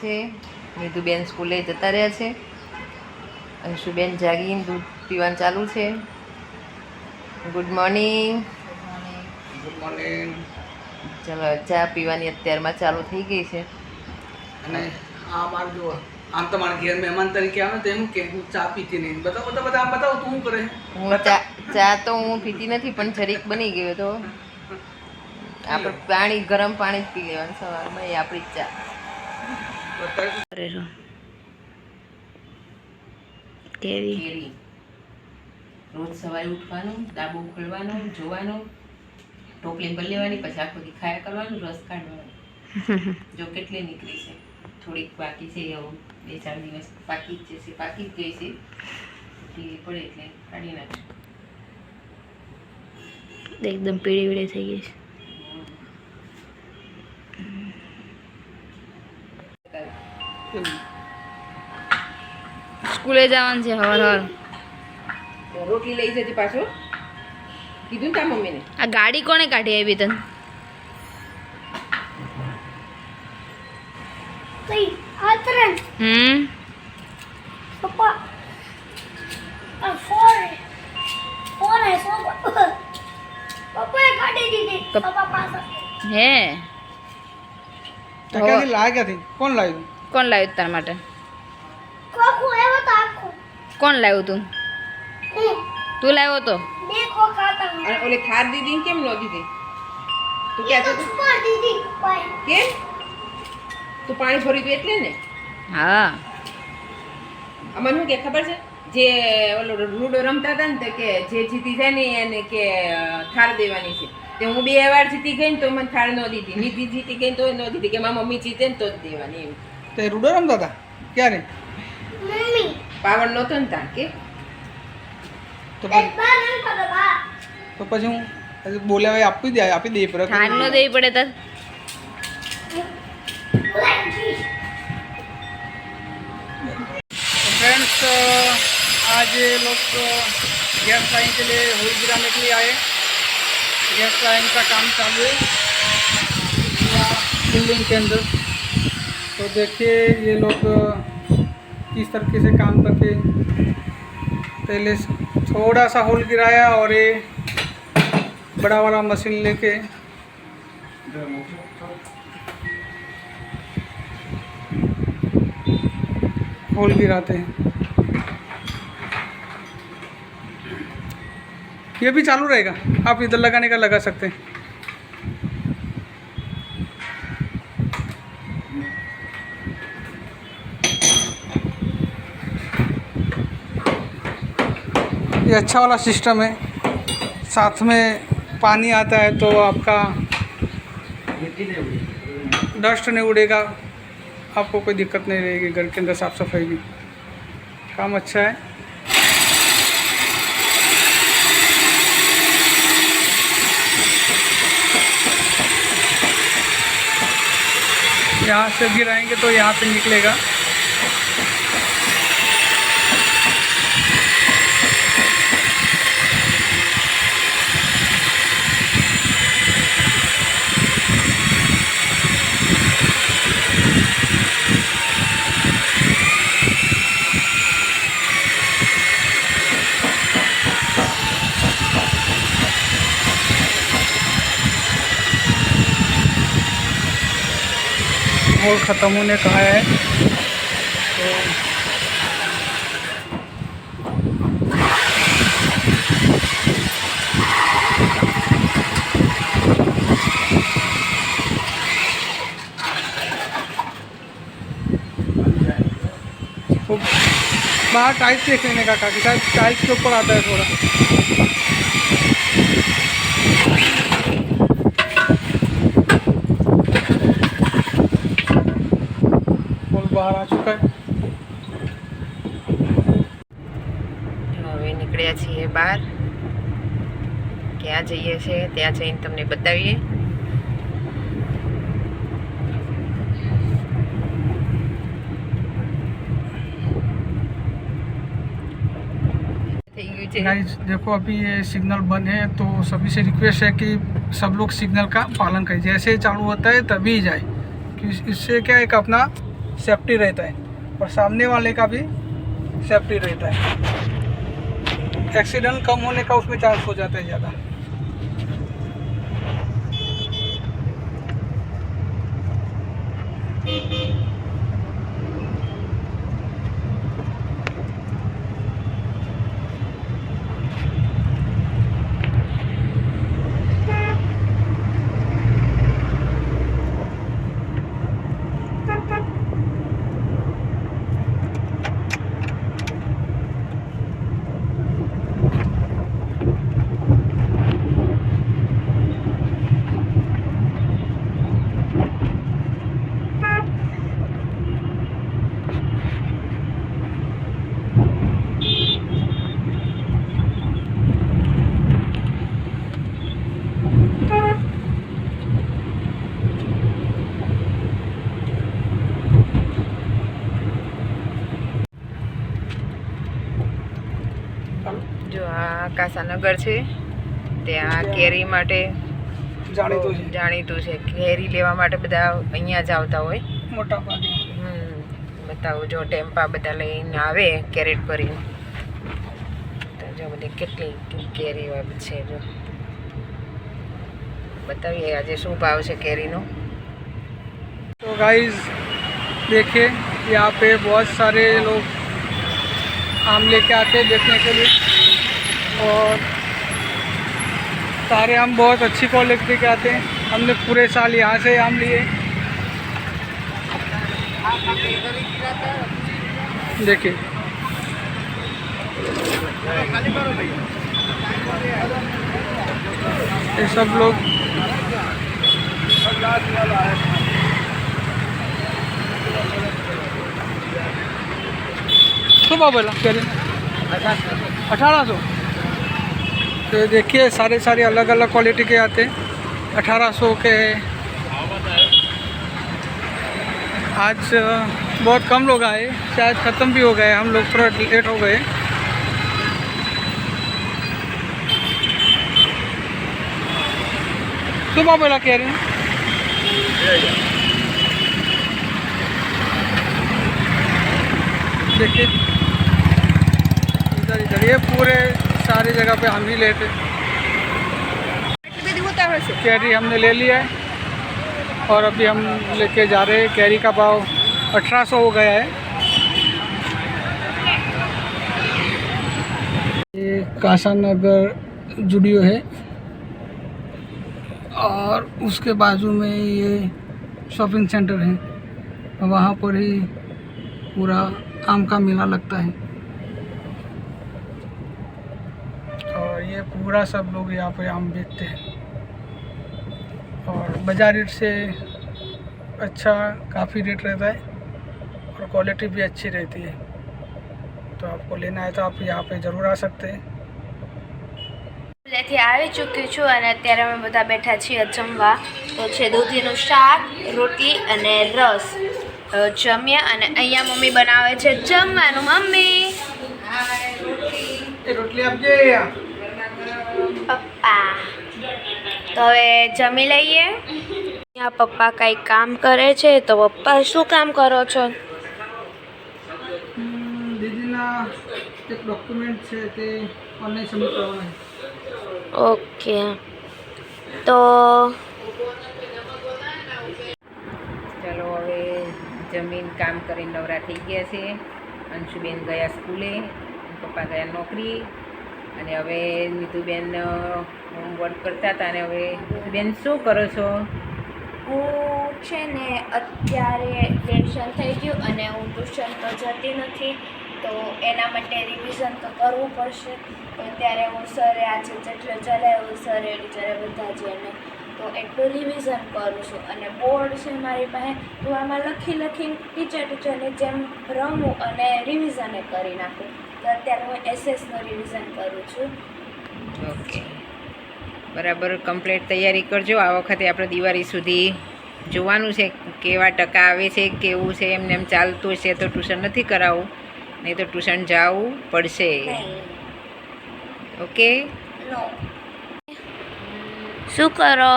છે, નીધુબેન સ્કૂલે જતા રહ્યા છે, અંશુબેન જાગીને દૂધ પીવાનું ચાલુ છે. Good morning. Good morning. ચલો ચા પીવાની અત્યારમાં ચાલુ થઈ ગઈ છે. અને આ બાર જો આમ તો મારા ઘેર મહેમાન તરીકે આવે તો એમ કે હું ચા પીતી નહીં. બધા આમ બતાવો તું શું કરે? હું ચા તો હું પીતી નથી, પણ જરીક બની ગયો તો આપણે પાણી ગરમ પાણી જ પી લેવાનું સવારમાં, એ આપણી જ ચા. કેરી રોજ સવારે ઉઠવાનું, ડાબુ ખોલવાનું, જોવાનું, ટોપલી ભરી લેવાની, પછી આખો દી ખાયા કરવાનું, રસ કાઢવાનો. જો કેટલી નીકળી છે, થોડીક બાકી છે, એવું 2-4 દિવસ પાકી જ જશે, પાકી જ ગઈ છે, ઢીલી પડે એટલે કાઢી નાખશું. એકદમ પીળી વીળી થઈ ગઈ છે. સ્કૂલે જવાનું છે હવાર. રોટલી લઈ જજે પાછો, કીધું ને તા મમ્મીને. આ ગાડી કોણે કાઢી આવી તને? Papa, Papa ગાડી દીધી પપ્પા પાસે. હે તો ક્યાંથી લાવ્યા? ક્યાંથી? કોણ લાવ્યું? કોણ લાવ્યું તારા માટે? કોકો એવો તો આખો કોણ લાવ્યું તું? તું લાવ્યો તો? બે ખોખા હતા. અને ઓલી થાર દીદી કેમ ન દીધી? તું એ ક્યાં તો છોડ દીધી ભાઈ. કેમ? તું પાણી ભરી દે એટલે ને. હા. અમને શું કે ખબર છે, જે ઓલો લૂડો રમતા હતા ને, તો કે જે જીતી જાય ને એને કે થાર દેવાની છે. તે હું 2 વાર જીતી ગઈ ને તો મને થાર ન દીધી, નિધિ જીતી ગઈ તો ન દીધી, કે મારી મમ્મી જીતે ને તો જ દેવાની એમ. તે રૂડો રમતા હતા ક્યારે? મમ્મી પાવર નહોતો ને તાર કે તો એક બાર એમ કરો બા. પછી હું બોલ્યા આપી દે પર હાર નો દેવી પડે તાર. फ्रेंड्स आज ये लोग गैस लाइन के लिए होल गिराने के लिए आए. गैस लाइन का काम चालू है बिल्डिंग के अंदर. तो देखिए ये लोग किस तरीके से काम करके पहले थोड़ा सा होल गिराया और ये बड़ा वाला मशीन लेके होल गिराते हैं. ये भी चालू रहेगा, आप इधर लगाने का लगा सकते हैं. ये अच्छा वाला सिस्टम है. साथ में पानी आता है तो आपका डस्ट नहीं उड़ेगा, आपको कोई दिक्कत नहीं रहेगी. घर के अंदर साफ़ सफाई भी काम अच्छा है. यहाँ से गिराएंगे तो यहाँ पे निकलेगा. होल ख़त्म होने कहा है तो बाहर टाइल्स देख लेने का काफी शायद टाइल्स के ऊपर आता है थोड़ा. बाहर आ चुका है. હવે નીકળ્યા છીએ બહાર. ક્યાં જઈએ છીએ ત્યાં જઈને તમને બતાવીએ. गाइस देखो अभी ये सिग्नल बंद है तो सभी से रिक्वेस्ट है कि सब लोग सिग्नल का पालन करें. जैसे चालू होता है तभी जाए, कि इससे क्या एक अपना सेफ्टी रहता है और सामने वाले का भी सेफ्टी रहता है। एक्सीडेंट कम होने का उसमें चांस हो जाता है ज़्यादा। જો આ કાસાનગર છે, ત્યાં કેરી માટે જાણીતું છે, જાણીતું છે. કેરી લેવા માટે બધા અહીંયા જ આવતા હોય. મોટા ભાગે. બતાવો જો ટેમ્પા બધા લઈને આવે કેરેટ ભરીને. તો જો બધી કેટલી કેરી છે. જો बताइए आज शू भाव से कैरी नो. तो गाइस देखिए यहाँ पे बहुत सारे लोग आम लेके आते हैं देखने के लिए और सारे आम बहुत अच्छी क्वालिटी के आते हैं. हमने पूरे साल यहाँ से आम लिए. देखिए ये सब लोग सुबह बोला कह रहे 1800. तो देखिए सारे अलग अलग क्वालिटी के आते हैं. 1800 के आज बहुत कम लोग आए, शायद ख़त्म भी हो गए. हम लोग थोड़ा लेट हो गए. सुबह बोला कह रहे हैं. देखिए इधर ये पूरे सारी जगह पे हम ही लेते. कैरी हमने ले लिया है और अभी हम लेके जा रहे हैं. कैरी का भाव 1800 हो गया है. ये कासानगर जुडियो है और उसके बाजू में ये शॉपिंग सेंटर है. वहाँ पर ही पूरा आम का मेला लगता है और ये पूरा सब लोग यहाँ पे आम बेचते हैं और बाजार रेट से अच्छा काफ़ी रेट रहता है और क्वालिटी भी अच्छी रहती है. तो आपको लेना है तो आप यहाँ पे ज़रूर आ सकते हैं. સ્કૂલેથી આવી ચૂકી છું અને અત્યારે અમે બધા બેઠા છીએ જમવા. તો છે દૂધીનું શાક, રોટલી અને રસ. જમ્યા અને અહીંયા મમ્મી બનાવે છે જમવાનું. મમ્મી रोटली आप जे પપ્પા તો હવે જમી લઈએ. અહીંયા પપ્પા કંઈક કામ કરે છે. તો પપ્પા શું કામ કરો છો? દીદીના એક ડોક્યુમેન્ટ છે તે ઓનલાઈન સબમિટ કરવાના છે. ઓકે તો ચલો હવે જમીન કામ કરીને નવરા થઈ ગયા છે. અંશુબેન ગયા સ્કૂલે, પપ્પા ગયા નોકરી અને હવે નીતુબેન હોમવર્ક કરતા હતા. અને હવે નીતુબેન શું કરો છો? હું છે ને અત્યારે ટેન્શન થઈ ગયું અને હું ટ્યુશન તો જતી નથી. તો એના માટે રિવિઝન તો કરવું પડશે. તો ત્યારે હું સરે આજે જેટલું ચલાવ્યું સરે ટીચરે બધા જ એને તો એટલું રિવિઝન કરું છું. અને બોર્ડ છે મારી પાસે તો આમાં લખી ટીચરની જેમ રમું અને રિવિઝને કરી નાખું. તો અત્યારે હું એસએસનું રિવિઝન કરું છું. ઓકે બરાબર કમ્પ્લીટ તૈયારી કરજો. આ વખતે આપણે દિવાળી સુધી જોવાનું છે કેવા ટકા આવે છે, કેવું છે. એમને એમ ચાલતું છે તો ટ્યુશન નથી કરાવવું, નહીં તો ટ્યુશન જવું પડશે. ઓકે નો શું કરો?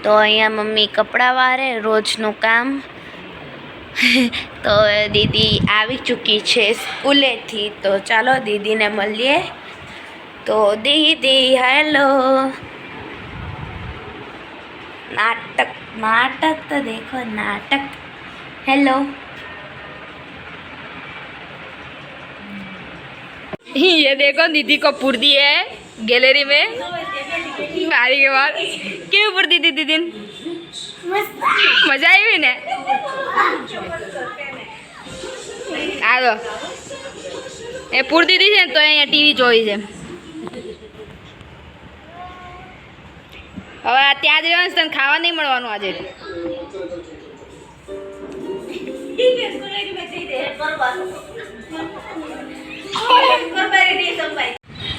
તો અહીંયા મમ્મી કપડાં વારે રોજનું કામ. તો હવે દીદી આવી ચૂકી છે સ્કૂલેથી, તો ચાલો દીદીને મળીએ. તો દીદી હેલો. नाटक नाटक तो देखो नाटक. हेलो. ये देखो दीदी को पूर्दी है गैलरी में गाड़ी के बाद. क्यों पूर्दी दी दीदी? मजा आई ने? आलो એ પૂરતી દી છે ને તો અહીંયા ટીવી જોઈ છે. હવે ત્યાં જ રહેવાનું તને ખાવા નહીં મળવાનું આજે.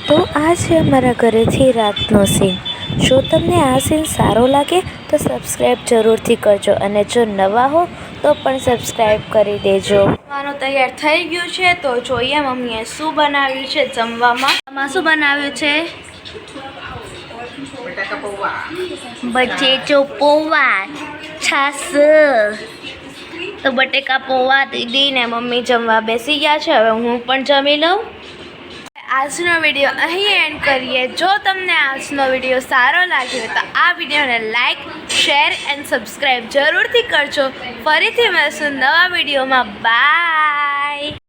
તો આ છે અમારા ઘરેથી રાતનો સીન. જો તમને આ સીન સારો લાગે તો સબસ્ક્રાઈબ જરૂરથી કરજો, અને જો નવા હો તો પણ સબસ્ક્રાઈબ કરી દેજો. જમવાનું તૈયાર થઈ ગયું છે, તો જોઈએ મમ્મીએ શું બનાવ્યું છે જમવામાં. આમાં શું બનાવ્યું છે? બટાકા પૌવા. બટેજો પૌવા છાસ. તો બટેકા પૌવા દીદી ને મમ્મી જમવા બેસી ગયા છે. હવે હું પણ જમી લઉં. આજનો વિડીયો અહીં એન્ડ કરીએ. જો તમને આજનો વિડીયો સારો લાગ્યો તો આ વિડીયોને લાઈક, શેર એન્ડ સબસ્ક્રાઈબ જરૂરથી કરજો. ફરીથી મળશું નવા વિડીયોમાં. બાય.